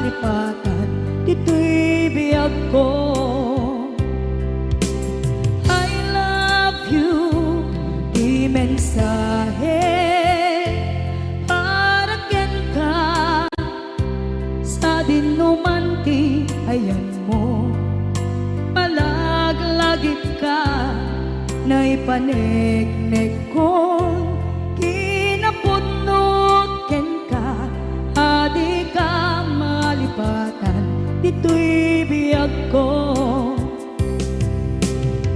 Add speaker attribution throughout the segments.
Speaker 1: malipatan, dito'y biyag ko. I love you, di mensahe para ken ka sa dinumanti ayan mo. Malaglagip ka na ipanegnek ko, kinapunot ken ka, adi ka malipatan, dito'y biyag ko.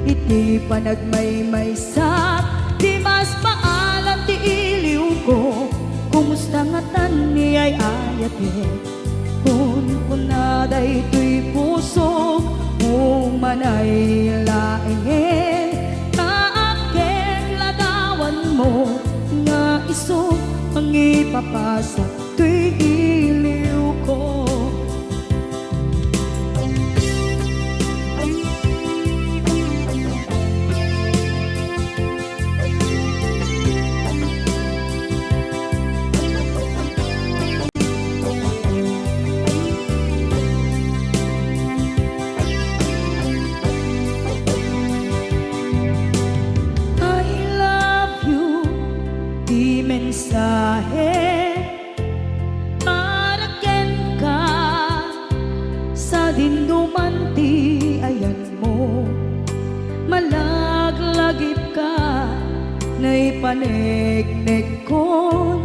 Speaker 1: Iti panagmaymaysak, di mas maalam ti iliw ko, kumusta nga tan ni ay ayate, kun kunaday to'y puso, umanay laengin, kaaken ladawan mo, nga iso ang ipapasa to'y iliw ko. Mensahe para ken ka sa dindumanti ayan mo. Malaglagip ka na ipanegnek ko,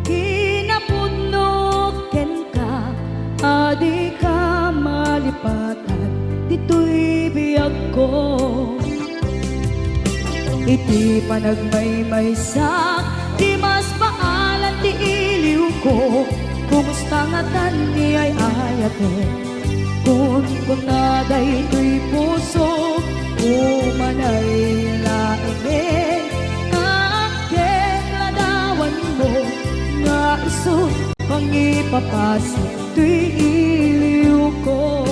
Speaker 1: kinapudnok ken ka, adi ka malipatan, dito'y biyag ko. Iti panagmaymaysak, di mas maalan ti iliw ko, kumusta nga tan ni ay ayate, kun kunaday to'y puso, umanay laengin, kaaken ladawan mo, nga iso ang ipapasa to'y iliw ko.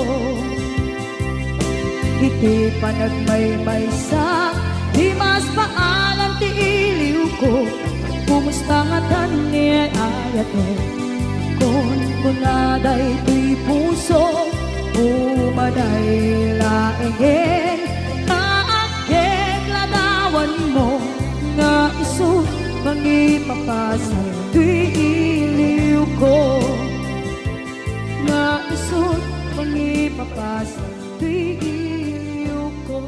Speaker 1: Iti panagmaymaysak, di mas maalan ti iliw ko, kumusta nga tan ni ay ayate, kun kunaday to'y puso, umanay laengin, kaaken ladawan mo, nga iso ang ipapasa to'y iliw ko, nga iso ang ipapasa to'y iliw ko.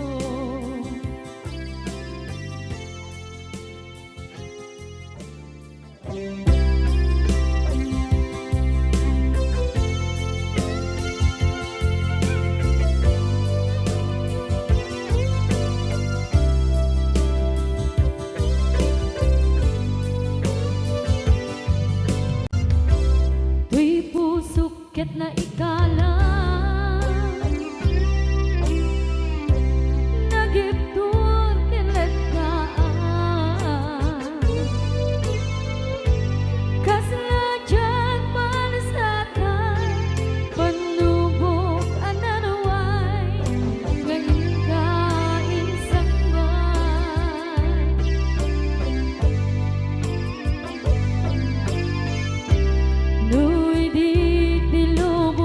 Speaker 1: Tuy pusok ket na ikala, nagiptur kinlet ka, kasla dyan malasatan, panubok ananaway, ngayon ka insambay. Nu'y di tilubog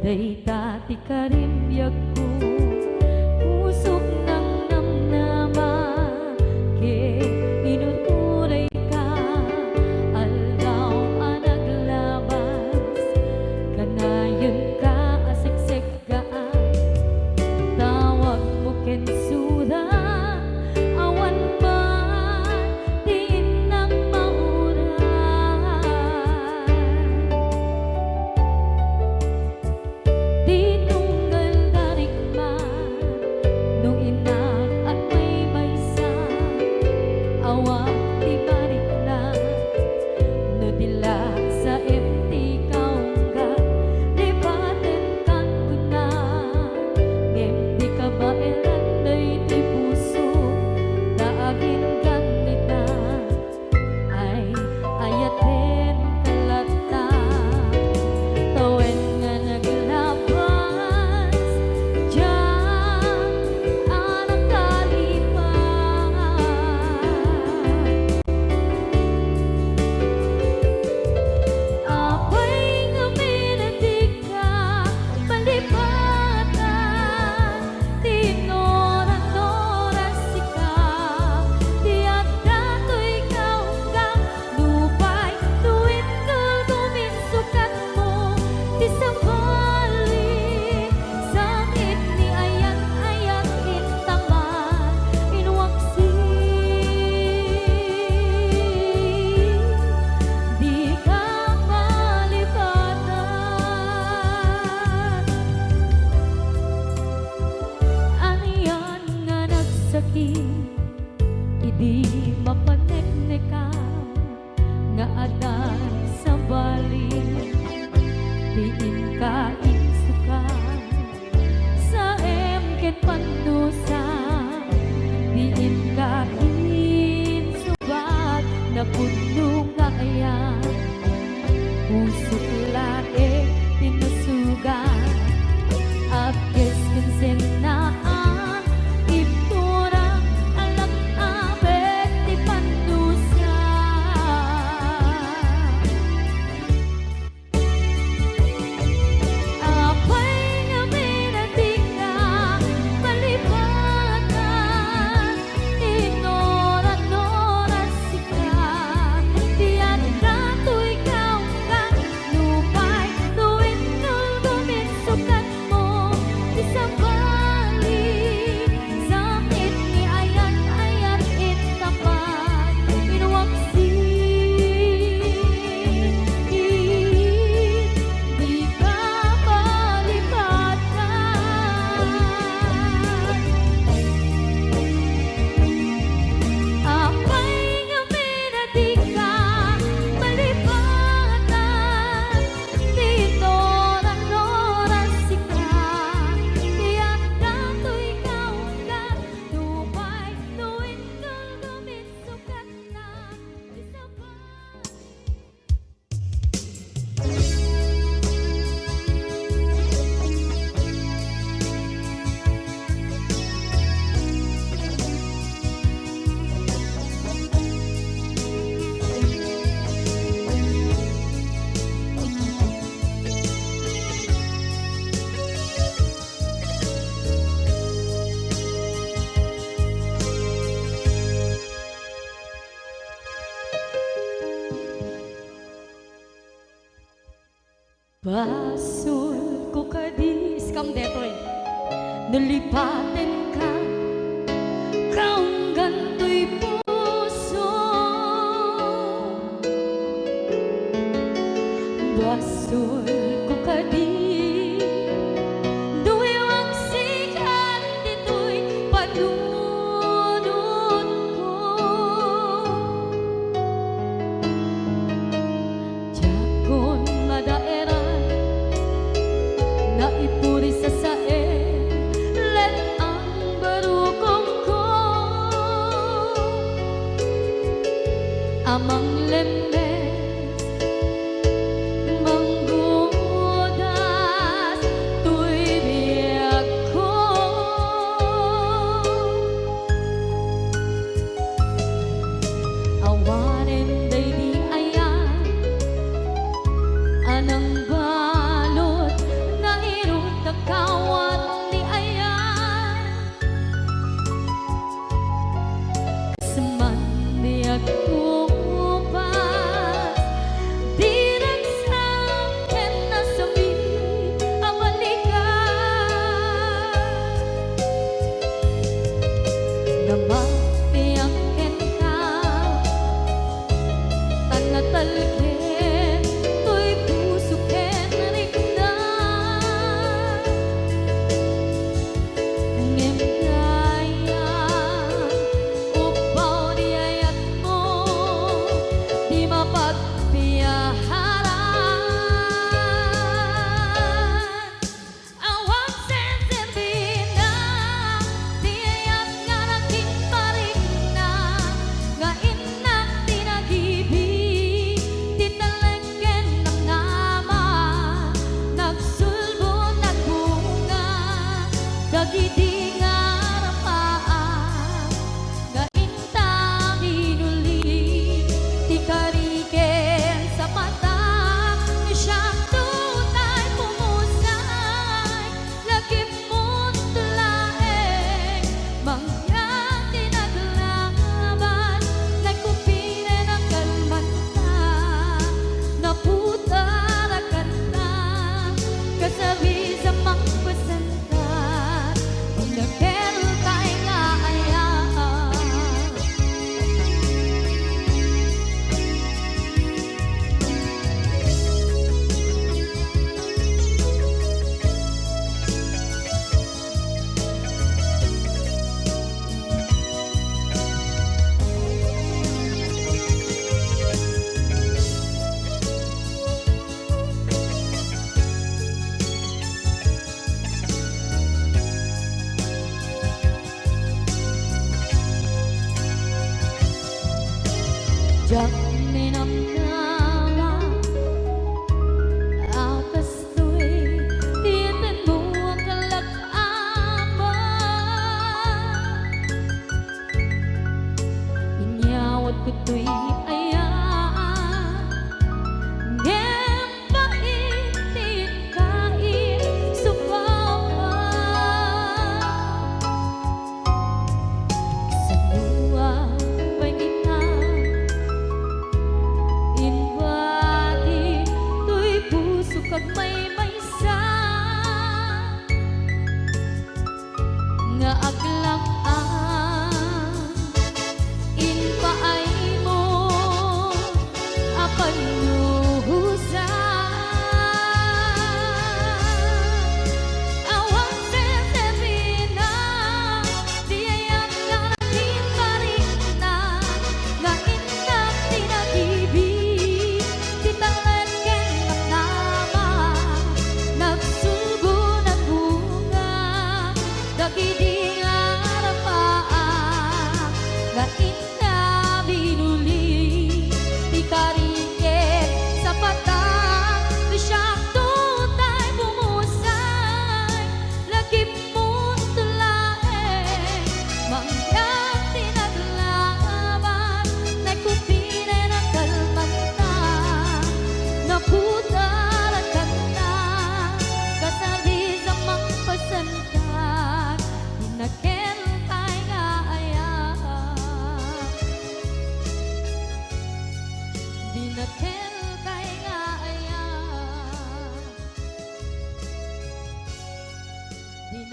Speaker 1: day dati ka rin biag ko pusok ng namnama ke inuturay ka aldaw ang naglabas kanayon ka asiksik ka tawag mo kensuda awan man din ng mauran di tunggal darigman nung inak at may maysa awang di balik na no dila sa empty kaungga lipaten kan kuna ngem di ka ba elan day di puso daagin ganita ay ayaten kalata tawen nga naglabas diyan anak kalipan apay nga minatig ka palipatan tinoran-noras sika tiyak dato'y kaunggang lupay tuwid kal guminsukat mo di sa balik sakit ni ayan-ayan intaman inwaksi di ka malipatan aniyan nga nagsakit idi mapanekneka nga adan sa balik diin ka insuka sa emket pandusa diin ka insubat na puno nga ayan pusok lae tinusugan apkes kinsenaan ipturang alam abet di pandusa apay nga minatig ka palipatan tinoran-noras sika tiyan dato'y kaunggan lupay tuwid kal guminsukat mo di sa balik sakit ni ayan-ayan intapan inwaksi di ka malipatan apay nga minatig ka malipatan tinoran-noras sika tiyak dato'y kaunggan lupay tuwid kal guminsukat na di sa balik Basul ko kadis kam detoy nalipaten ka kaunggan to'y puso basul ko kadis duwewang sikat dito'y panunod ko Jakon madaeran na ipuri sa sae let ang barukong ko amang lemes manggudas tuy biag ko awanen day di ayan anang balot na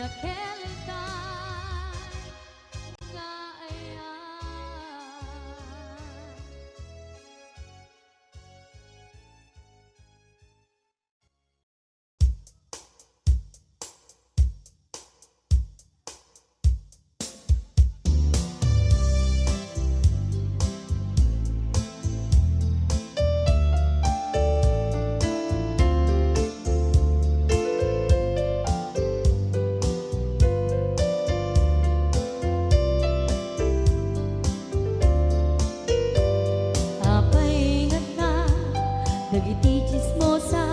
Speaker 1: nakeltan nga ayan. Apay nga ka, dagiti chismosa,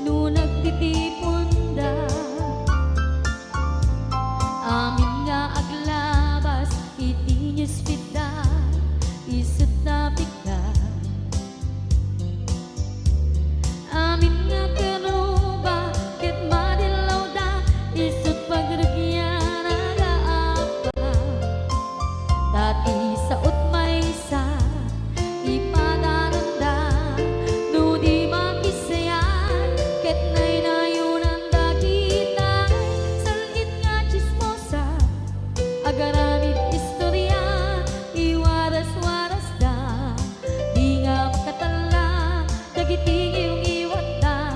Speaker 1: no nagtitipon da. Amin nga aglabas, iti newsfeed isut na bigla. Amin nga karuba, ket madilaw da, isut pagrugyan nagaapa. Tati sa utmaysa, ipadaranda, no di makisayan, ket naynayunan da kita. Salgit nga chismosa, agaramid istorya, iwaras-waras da, di nga makatala, dagiting iyong iwat da,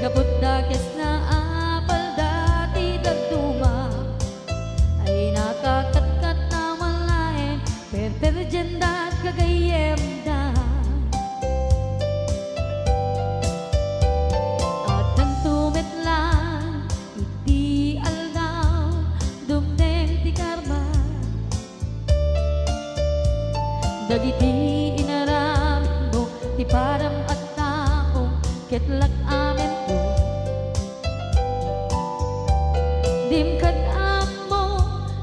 Speaker 1: gabot da kes na apal dati dagduma, ay nakakatkat na malain, perperjenda at kagayem da. At nang tumetlan, iti aldaw, dumdeng ti karma, dagiti inaramid mo, ti param at tao, ketlak amin to. Dimkad amo,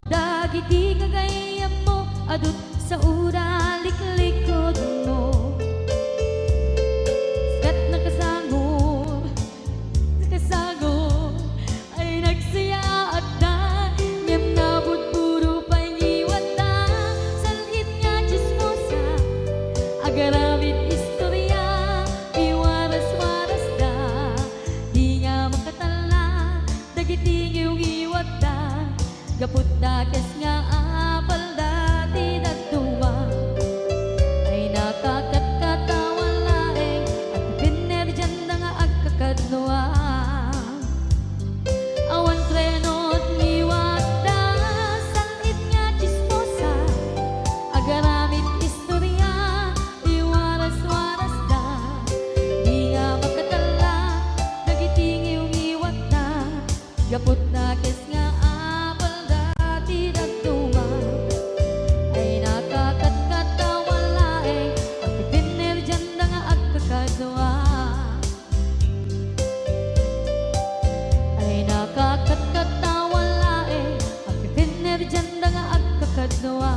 Speaker 1: dagiti kagayam mo, adut sa ura liklikod mo. Skat nakasagod, ay nagsaya at da, ngem nabot puro pangiwat da. Salgit nga chismosa, agaramid istorya, iwaras-waras da, di nga makatala, dagiting iyong iwat da, gaput da kes nga apal dati dagduma, ay nakakatkatawa laeng, at pinerjan da nga agkakadwa. Awan trenot liwat da, salgit nga chismosa, agaramid istorya, iwaras-waras da, di nga makatala, dagiting iyong iwat da, gaput na kes nga apal dati dagduma, ay nakakatkatawa laeng, at pinerjan da nga agkakadwa. Ay nakakatkatawa laeng, at pinerjan da nga agkakadwa.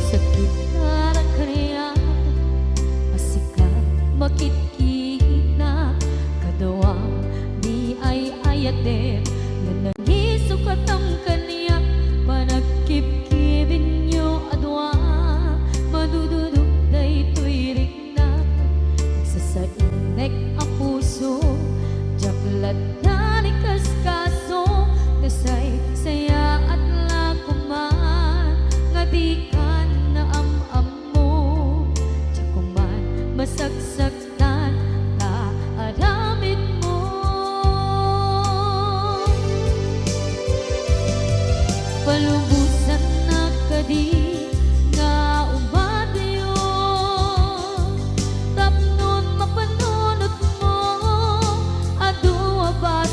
Speaker 1: Sakit na rakriya, asika makitkita, kadawang di ay ayatem, na nangisukat ang kaniya, panagkipkibin nyo adwa, madududog na ito'y rikna, nagsasainek ang puso, jaklat na ni kaskaso, nasay saya at lakuman, nga di ka na am-am mo, tsakuman masagsaktan na aramid mo. Palubusan na kadi nga umadayo, tapnon mapanunot mo, adu abat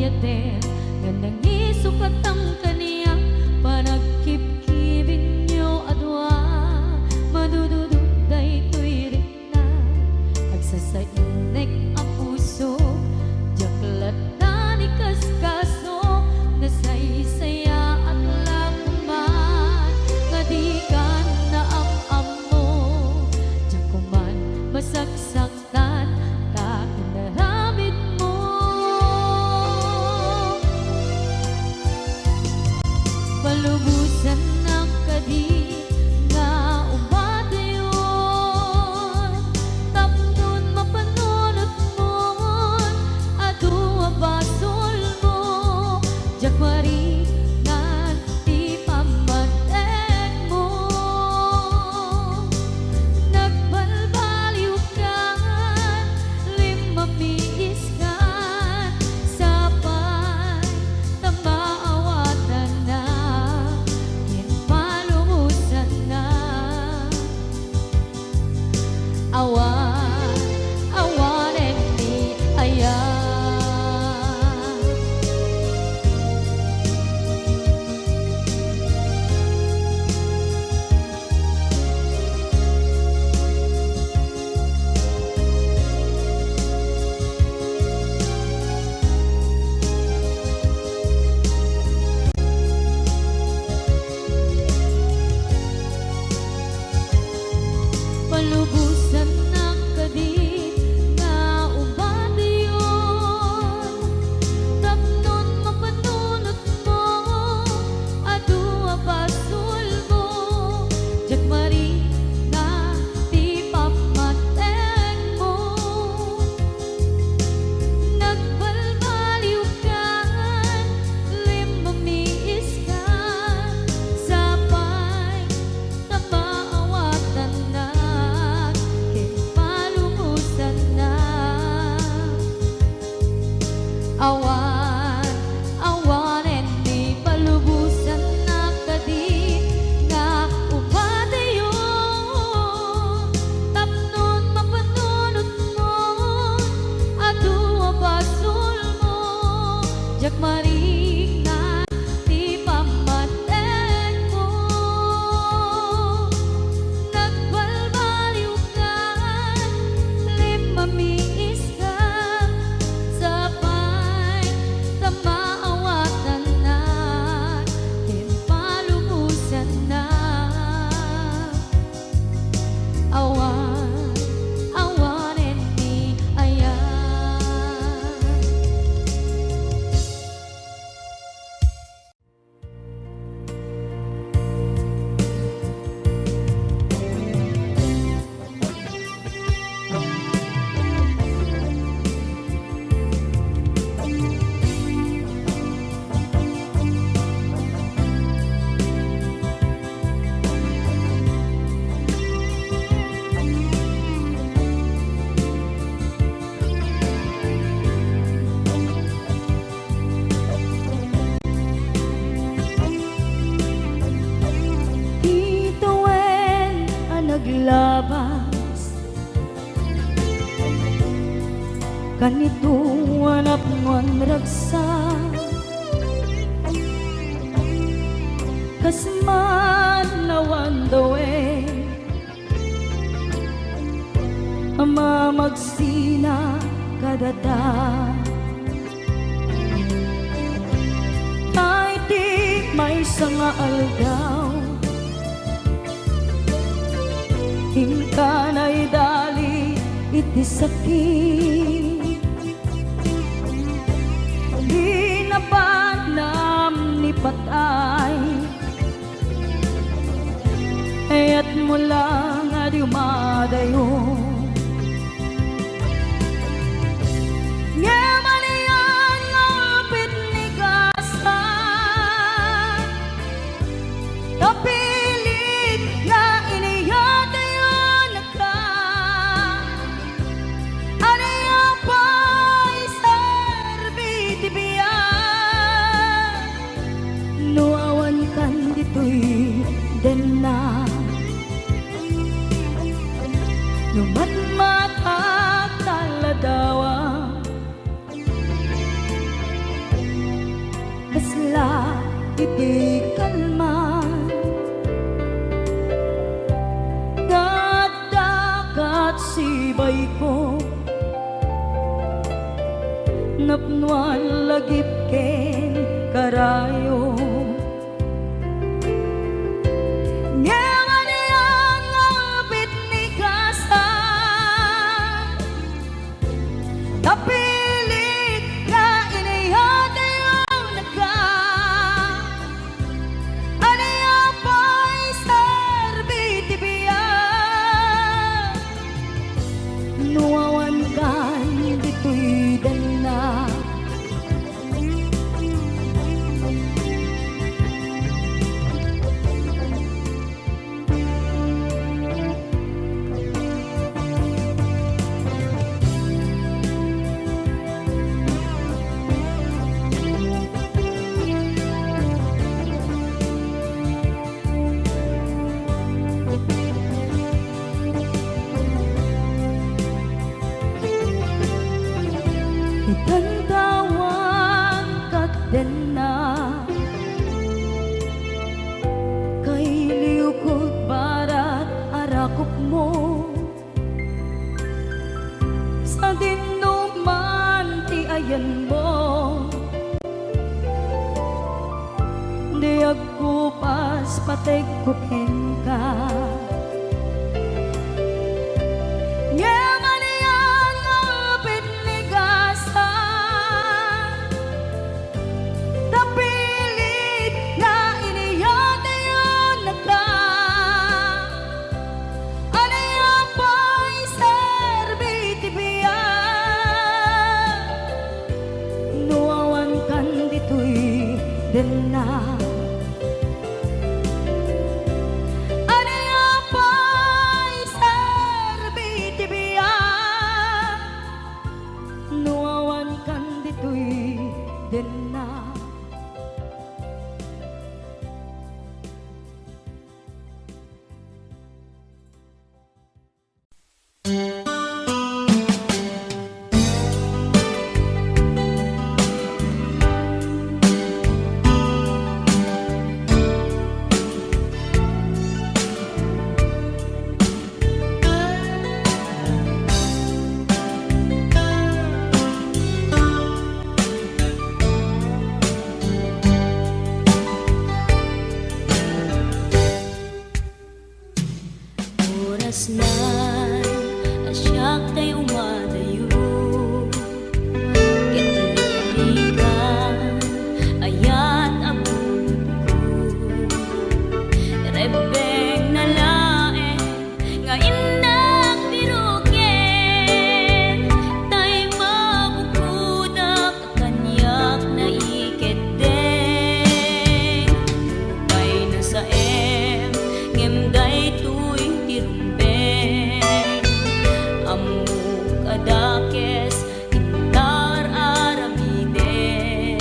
Speaker 1: ayatem nga nangisuk atang kaniya panagkip-kibin nyo adwa madudududay to'y rikna agsasainek ang puso jaklat na ni kaskaso nasaysaya at lakuman nga di ka na am-amo jakuman masaksaktan ta inaramid mo palubusan ng kadi nga umadayon tapnon mapanunot mo adua basol mo jakwari nga ti pamatek mo nagbalbaliw ka limamiis ka sapay tamaawatan na palumusan na awan awanen ni ayan palubusan ng kadit nga umadayon tapnon mapanunot mo adua basol mo jakmari nga ti pamatek mo nagbalbaliw ka limamiis ka sapay tamaawatan na palumusan na awan awanen di palubusan na kadi nga umadayon tapnon mapanunot mo adua basol mo jakmari nga ti pamatek mo nagbalbaliw ka limamiis ka sapay tamaawatan na palumusan na awan awanen ni ayan Tituwen ang naglabas kanito anak ng ragsa kasman lawan dawe ama magsina kadada ay di may sanga aldaw hingkanay dali iti sakit di napanam ni patay ayat mula nga di umadayo nga maniyan ngapit ni kasa kapilit nga iniyatayo na ka anaya pa isarbi tibiyan nuawan kan dito'y den na no kasla iti kalman dagat sibay ko napnuan lagip ken karayo Napilit na inayada yung naga Ano yung pa'y sarbitibiyan Nuwawan kan dito'y dana Itantawan kat din na Kay liukod barat arakop mo Sa dinuman ti ayan mo Di agkupas patay kukin ka din na Ano yung pa'y sarbitibiyan Nuwawan kan dito'y din na Nan asyak tay umadayo Kitalikan ayat abulod ko Rebeng na lae nga indak biruken Tay mabukudak kanyak na iketeng Upay na sa ngemday tuy tirumbe Adakes intar aramide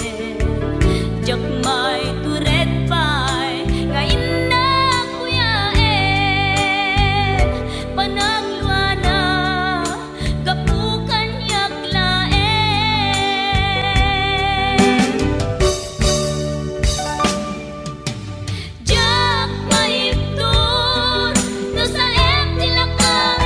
Speaker 1: Jak may turet pay nga inna kuyaen Panagluana kapukan yaklaen Jak may tur no sa tilakang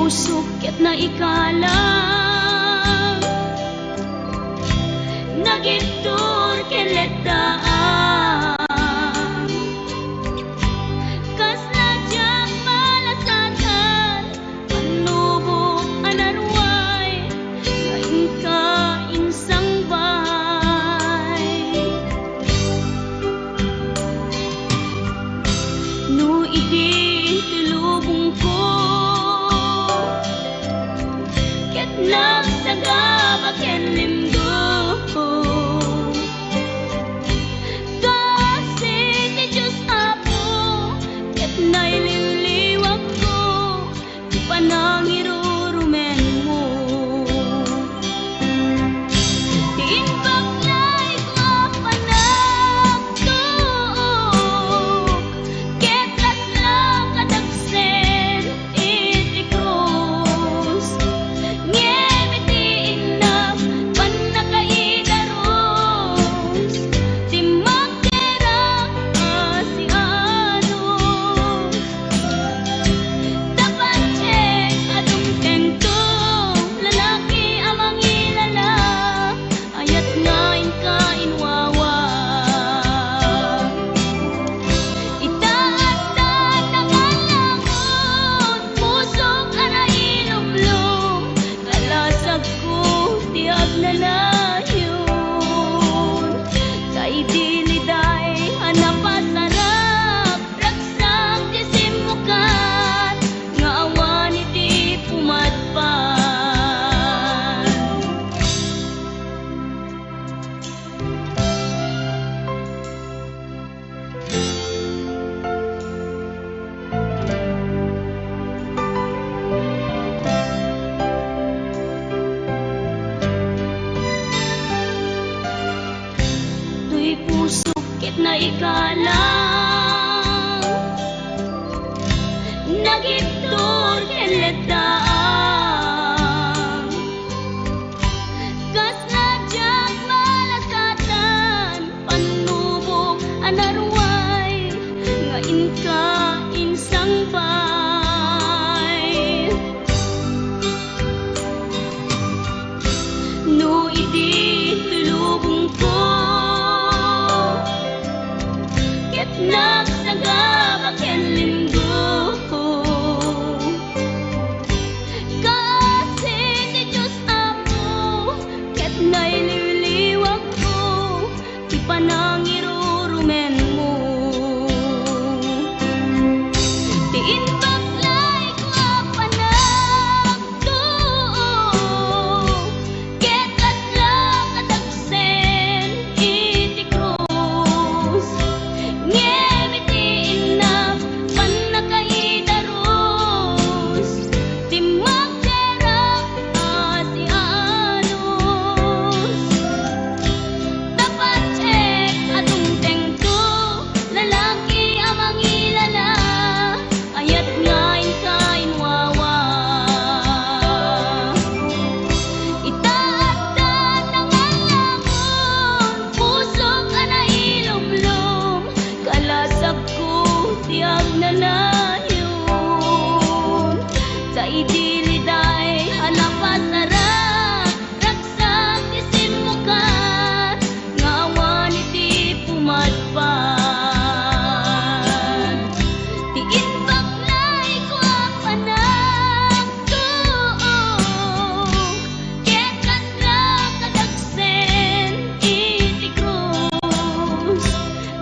Speaker 2: puso ket na ikalang nagitur ken letdaan kas najak malasatan panubok anarway ngayon ka insang bahay no idi tulubong ko ket nagsagaba ken limdo kasi ti Diyos Apo ket naililiwag ko di panangirurumen mo diin baklay ko panagtuok ket laslang kadagsen iti krus ngem iti inam panakaidaros ti magderang asianos dapat check adung tengtong lalaki amang ilala ayat ngain kainwawa itaatan ng alangon pusok ana ilumlum kalasag ko tiag na layon kay diliday hanapasarap ragsang ti simukan nga awan iti pumadpan tuy puso ket na ikalang nagitur ken letdaan kas najak malasatan panubok anarway ngain ka insang bay no idi tulubong ko ket nagsagaba ken limdo kasi ti Diyos Apo ket naililiwag ko ti panangirurumen mo diin baklay ko panagtuok ket laslang kadagsen iti krus ngem iti inam panakaidaros ti magderang asianos dapat check adung tengto lalaki amang ilala ayat ngain kainwawa itaatan ng alangon pusok ana ilumlum kalasag ko tiag na layon kay diliday hanapasarap ragsang ti simukan nga awan iti pumadpan diin baklay ko panagtuok ket laslang kadagsen iti krus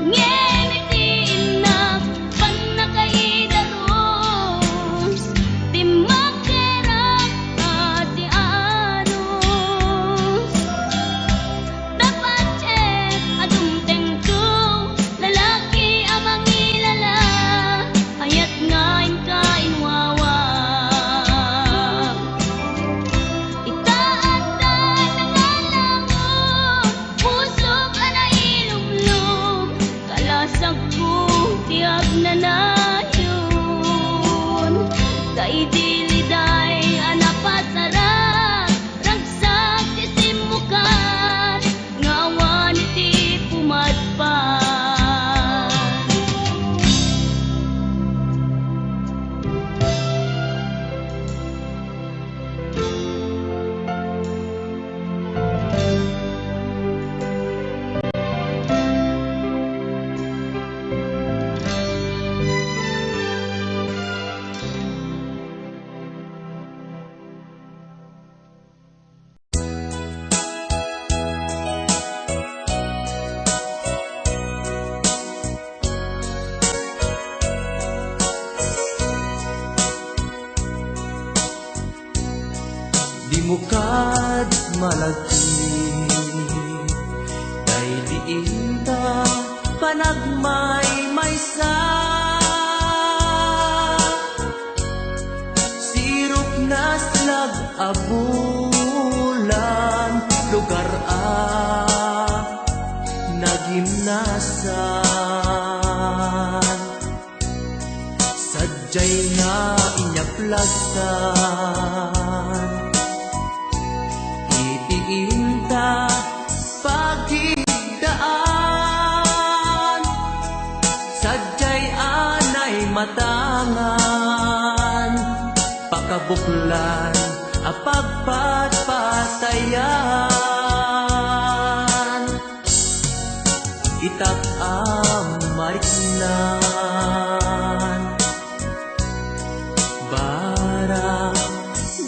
Speaker 2: ngem iti inam panakaidaros ti magderang asianos dapat check adung tengtong lalaki amang ilala ayat ngain kainwawa itaatan ng alangon pusok ana ilumlum kalasag ko tiag na layon kay diliday hanapasarap ragsang ti simukan nga awan iti pumadpan
Speaker 3: Mukad malagi kay diin ta panagmay-maysa sirop na slag abulan lugar nagimnasan sadyay nga inyaplagtan itiinta pagigdaan sadyay anay matangan pakabuklan apagpatpatayan itak amariknan barang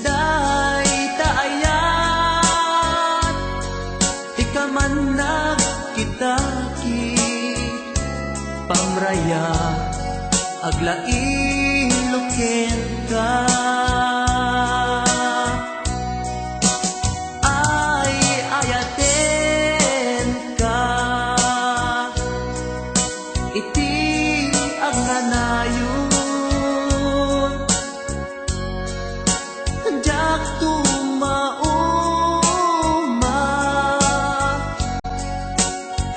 Speaker 3: day taayat ikaman nagkitaki pamraya aglaing luken ka ay ayaten ka iti ang nanayon jak tumauma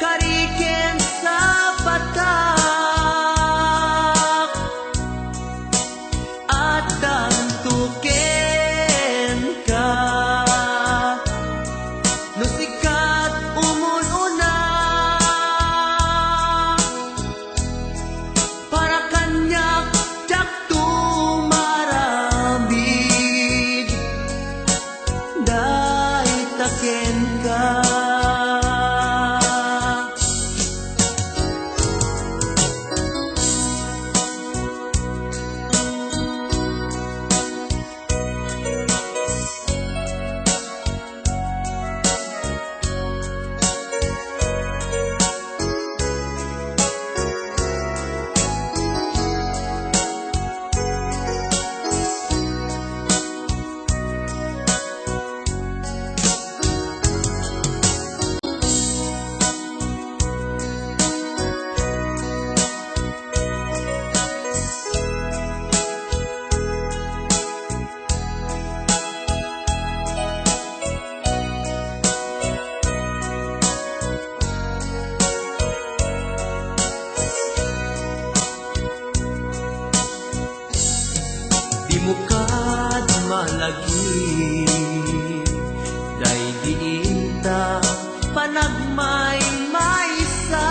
Speaker 3: kariken sa patak at tantuken ka no sikat umununa para kanyak jak tumarabig day taken ka mukad malagi day diinta panagmay-maysa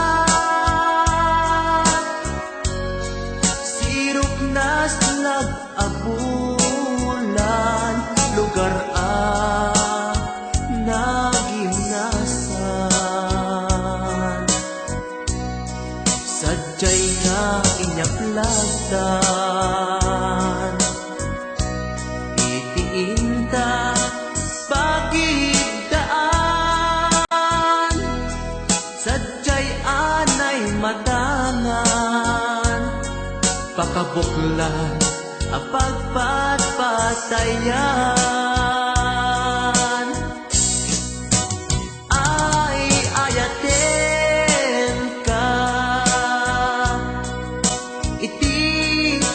Speaker 3: sirop na slag abulan lugar nagimnasan sadyay nga inyaplagtan itiinta pagigdaan sadyay anay matangan pakabuklan apagpatpatayan ay ayaten ka iti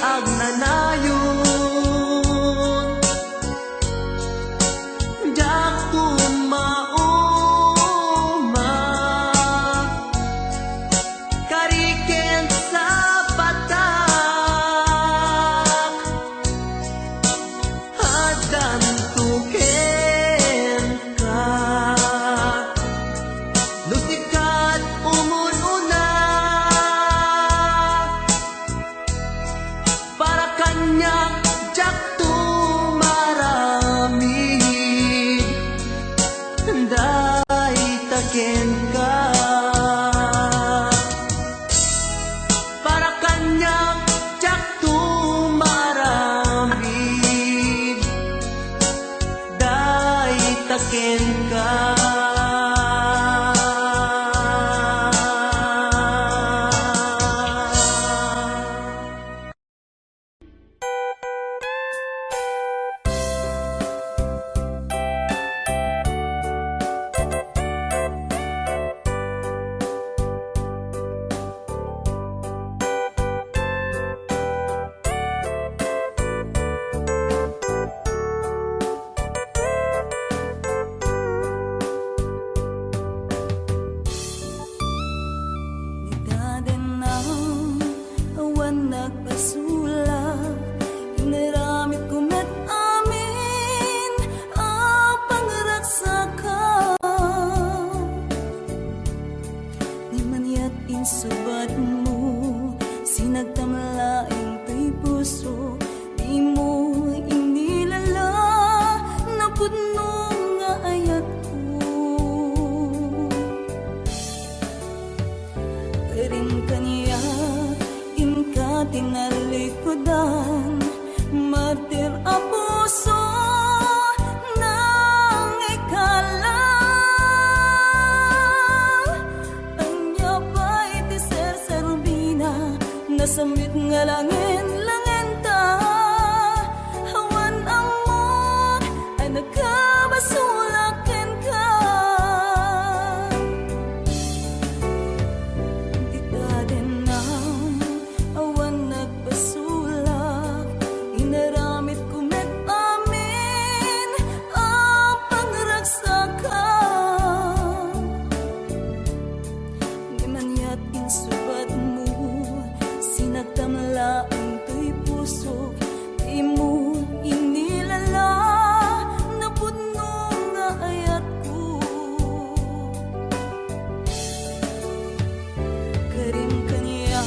Speaker 3: ang nanayon jak tumauma kariken sa patak hadan
Speaker 4: puso, di mo inilala na pudno nga ayat ko. Karin kaniya, inka tinalikodan, martir a puso nang ikala. Anya pa iti ser-serbina, nasamit nga langin ta. Hawan amot ay nagkabasulakin ka. Di ka din nam awan nagbasulak, inaramit ko amin ang pangragsakan. Di man yat insubat mo, sinagtamla ang tuy puso, di mo inilala na pudno nga ayat ko. Karim kaniya,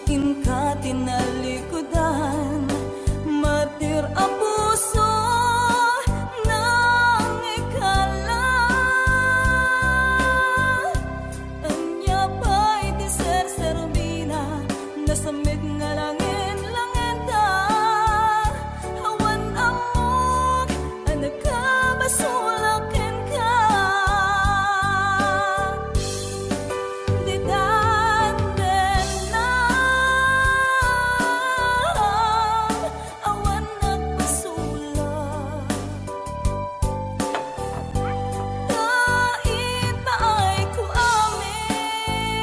Speaker 4: inka tinalikodan, martir a puso nang ikala. Anya pa iti ser-serbina, nasamit nga langin ta. Hawan amot ang nagkabasulakin ka. Di danden na awan nagbasulak. Kahit paay ko amin,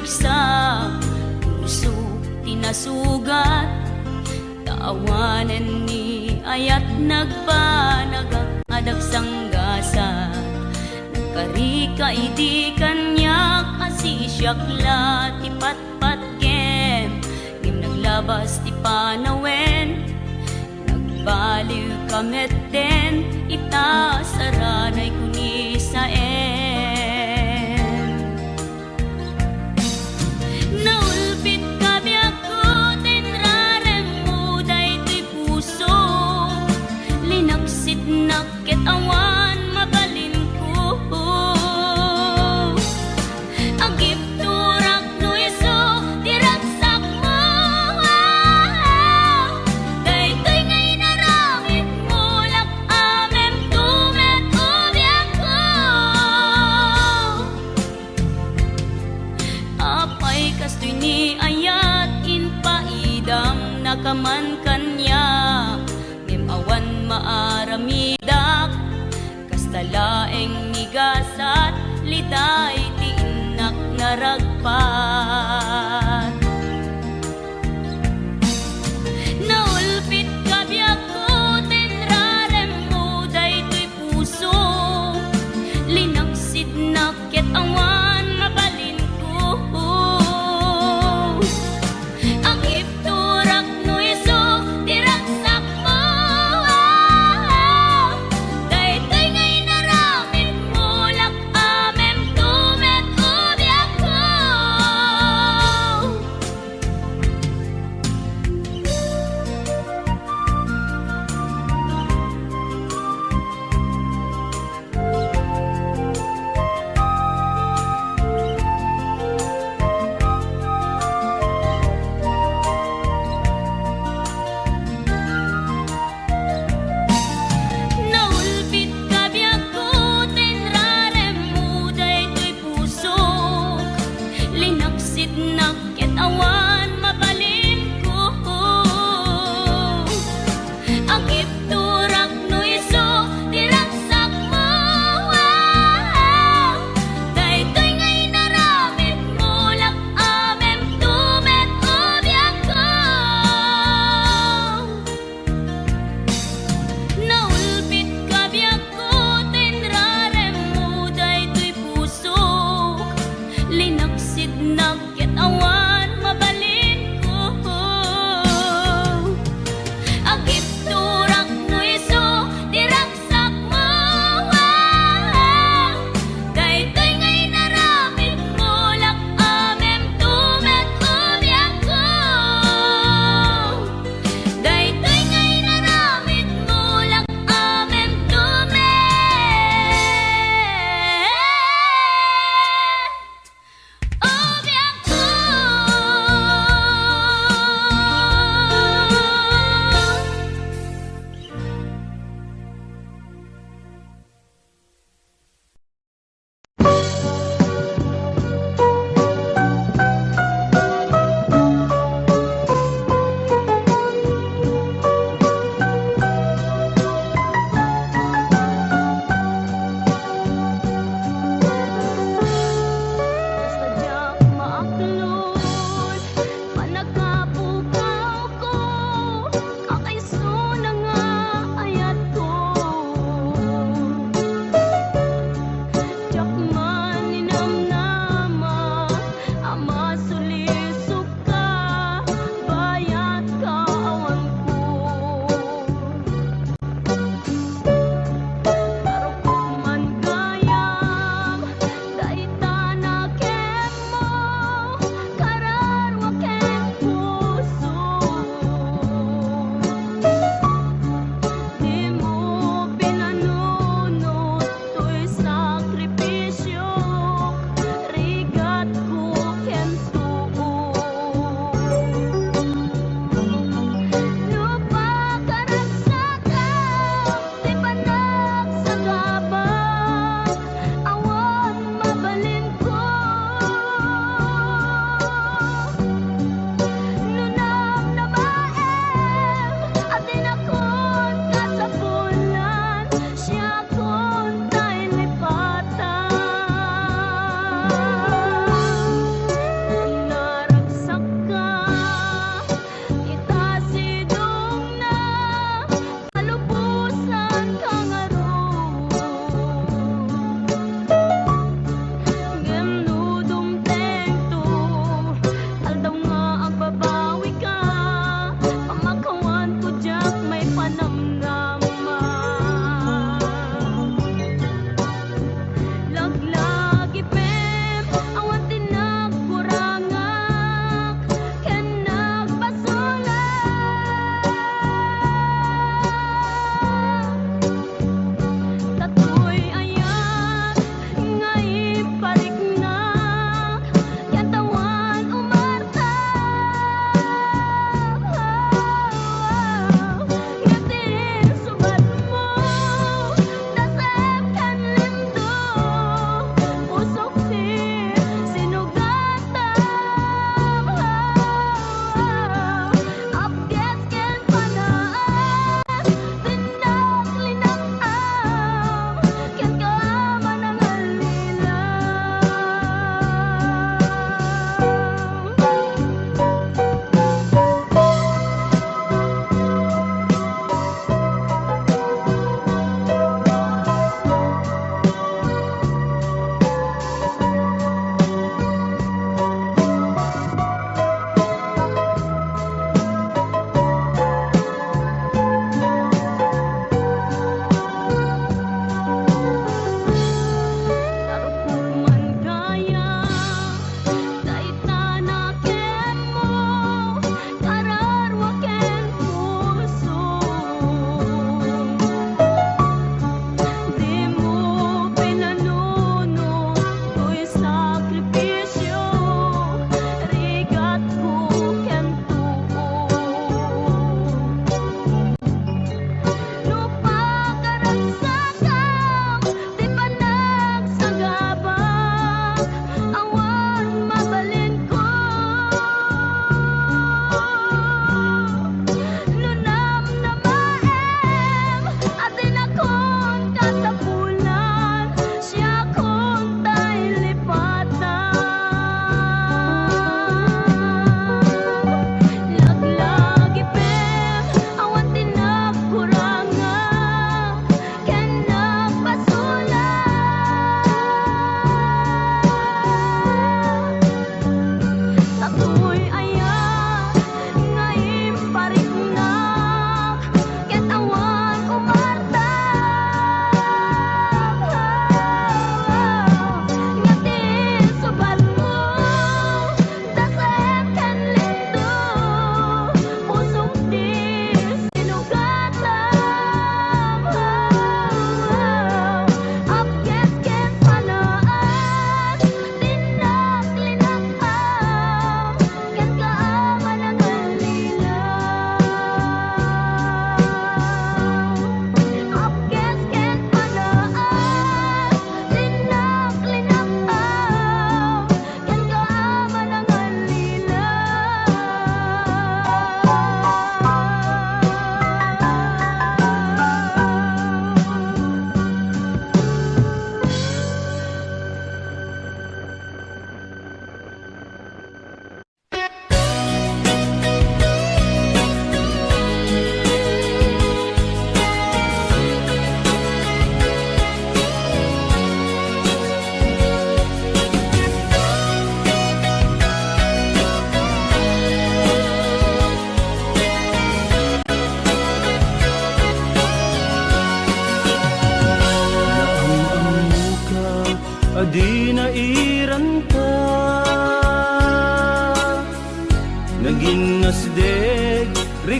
Speaker 2: sa puso tinasugat, taawanan ni ayat nagbanagak adag sanggasat, nagkarika idi kanyak asisyakla ti patpat kem, ngim naglabas ti panawen, nagbaliw kamet den ita saranay kuni saen. Naulpit kabi ako tinrarem mo daytoy puso, linaksit nakit awan mabalin ko. Agip turak no iso diragsak mo, daytoy ngay naramit mo lak amem tumet ubiak ko. Apay kastoy ni ayat inpaidam nakaman kanya, ngem awan maaramidak kastalaeng nigasat litay ti inak naragpat. Naulpit kabi ako tinrarem mo daytoy puso, linaksid nakit awan mabalin ko. Ang ipturak no iso diragsak mo, daytoy ngay naramit mo lak amem tumet ubiak ko.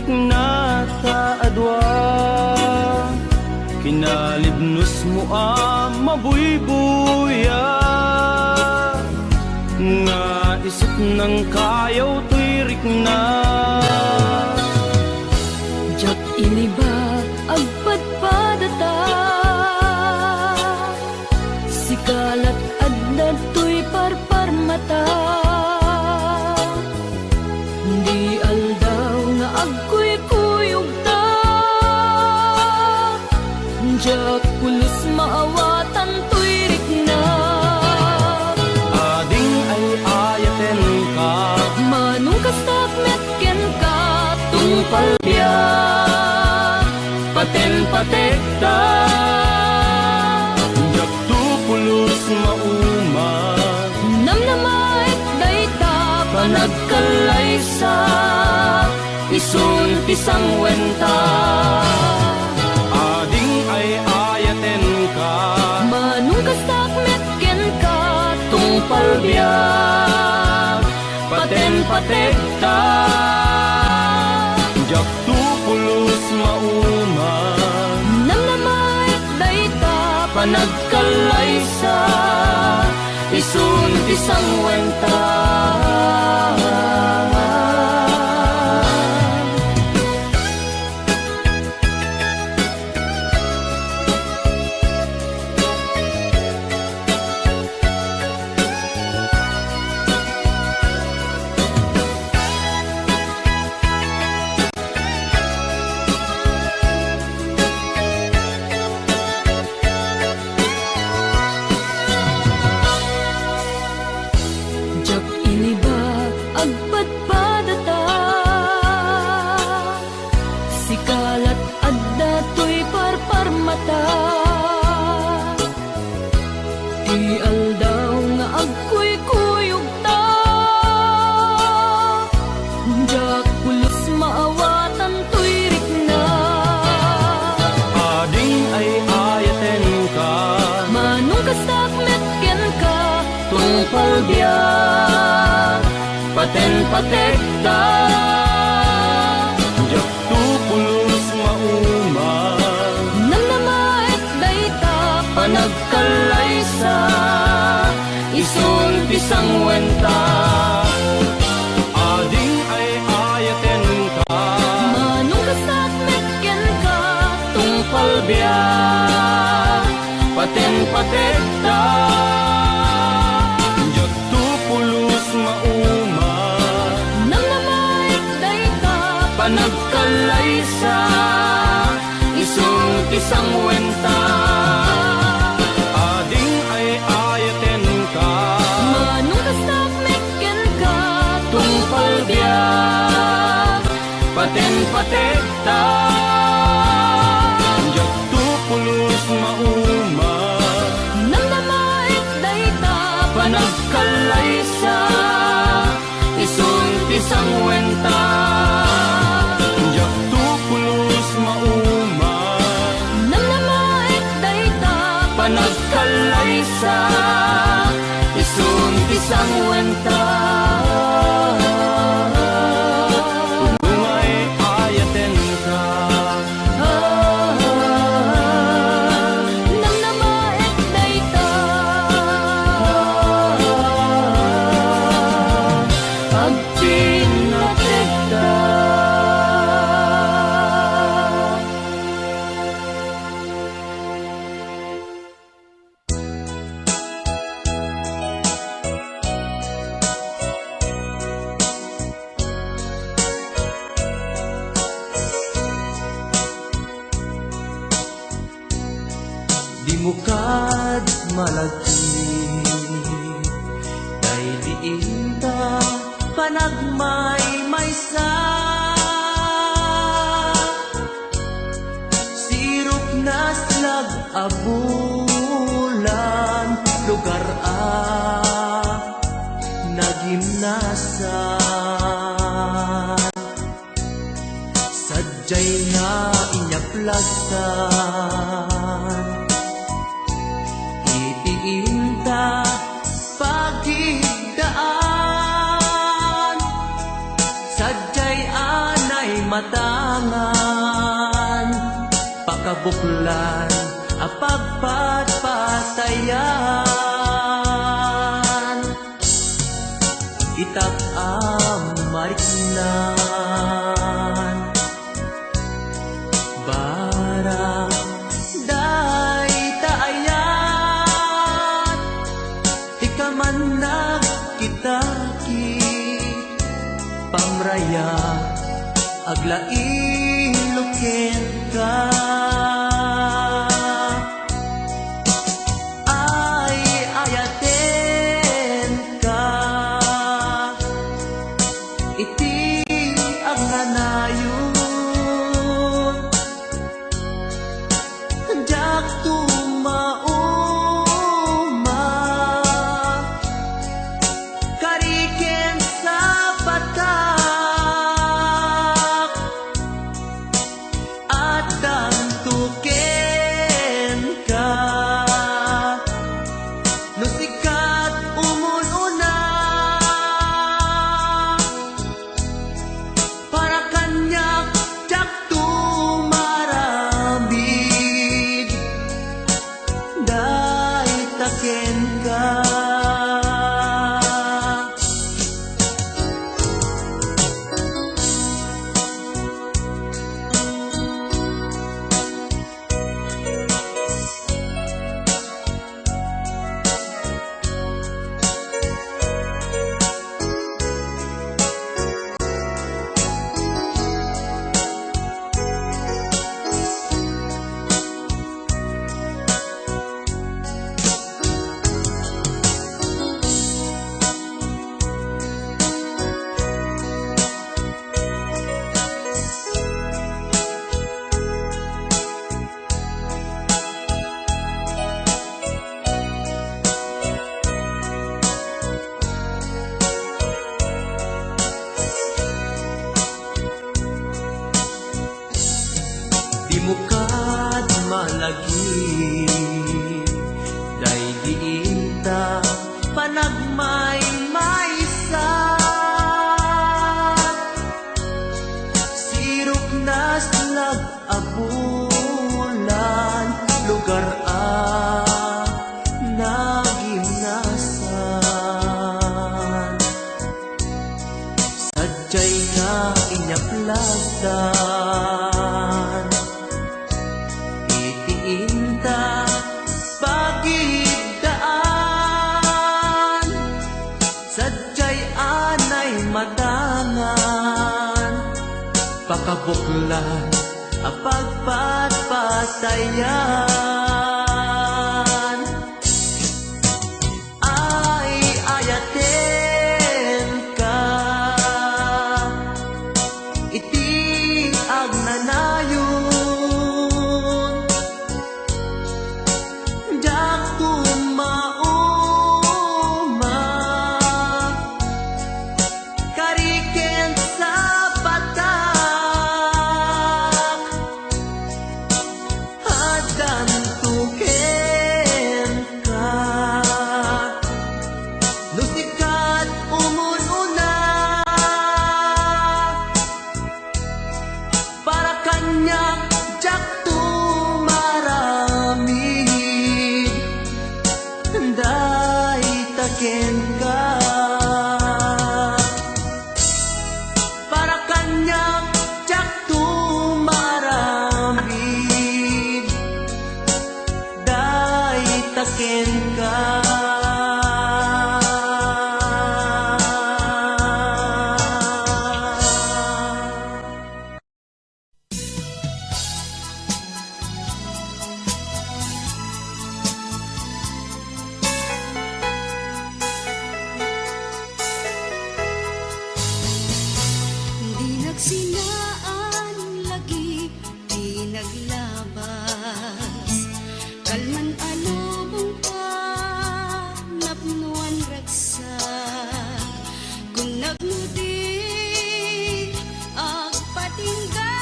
Speaker 5: tirik na taadwa, kinalibnos mo mabuybuya, nga isip ng kayaw tirik na.
Speaker 4: Jak iniba agpadpadata, sikalat adna tuy parparmata. Di aldaw nga agkuy-kuyog ta, jak pulos maawatan tuyrik na.
Speaker 5: Ading ay ayaten ka,
Speaker 4: Manong kastakmet ken ka,
Speaker 5: tungpal biya, paten-patek ta. Jak tupulos mauma,
Speaker 4: namnamait dayta,
Speaker 5: panagkalaysa, isun pisang wenta. Ading ay ayaten ka,
Speaker 4: Manong kastakmet ken ka,
Speaker 5: tungpal biya, paten-patek ta. Jak tupulos mauma,
Speaker 4: namnamait dayta,
Speaker 5: panagkalaysa, isun pisang wenta.
Speaker 4: jak iniba agpadpadata, sikalat adda tuy parparmata. Di aldaw nga agkuy-kuyog ta, jak pulos maawatan tuyrik na.
Speaker 5: Ading ay ayaten ka,
Speaker 4: Manong kastakmet ken ka,
Speaker 5: tungpal biya, paten-patek ta. Jak tupulos mauma,
Speaker 4: namnamait dayta,
Speaker 5: panagkalaysa, isun pisang wenta. Ading ay ayaten ka,
Speaker 4: Manong kastakmet ken ka,
Speaker 5: tungpal biya, paten-patek ta. Jak tupulos mauma,
Speaker 4: namnamait dayta,
Speaker 5: panagkalaysa, isun pisang wenta. Ading ay ayaten ka,
Speaker 4: Manong kastakmet ken ka,
Speaker 5: tungpal biya, paten-patek ta. Jak tupulos mauma,
Speaker 4: namnamait dayta,
Speaker 5: panagkalaysa, isun pisang wenta. Jak tupulos mauma,
Speaker 4: namnamait dayta,
Speaker 5: panagkalaysa, isun pisang wenta. Umay ayaten ka,
Speaker 4: namnamait dayta,
Speaker 5: agpinatek ta.
Speaker 3: Di mo kad malagi, kay diin ta panagmay-maysa. Sirup na slag abulan, lugar nagimnasan. Sadyay nga inyaplasan, itiinta pagigdaan. Sadyay anay matangan, pakabuklan apagpatpatayan, itak mariknan, barang day taayat, ikaman nagkitaki, pamraya aglaing luken ka. Ay ayaten ka, iti ang nanayon, jak tumauma, kariken sa patak, at dantuken ka, no sikat umununa, para kanyak jak tumarabid, day taken ka. Di mukad malagi, day diinta panagmay maysa, sirok nas nag-abulan, lugar nagimnasan, sadyay nga inyaplagdan, itiinta pagidaan, sadyay anay matangan, pakabuklan apagpatpatayan. Ay ayaten ka, iti ang nanayon, jak tumauma, kariken sa patak, at dantuken ka, no sikat umununa, para kanyak jak tumaramid, day taken ka, para kanyak jak tumaramid, day taken ka.
Speaker 4: Di nagsinaan lagi, di naglabas, kalman alubong pa, napnuan raksa, kung nagnudi, agpatingga,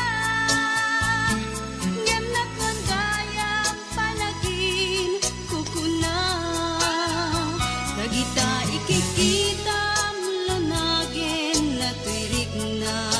Speaker 4: ngem nakandayang panagin, kukuna, nagita ikikita, lunagin na tuirig na,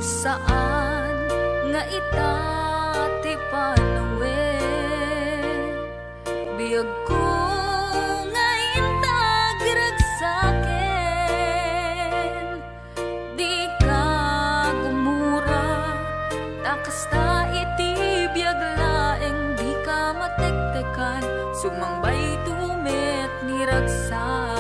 Speaker 4: saan nga ita ti panawe biyag ko nga intag ragsaken di ka gumura takasta iti biyag laeng di ka matektekan sumangbay tumet ni ragsaken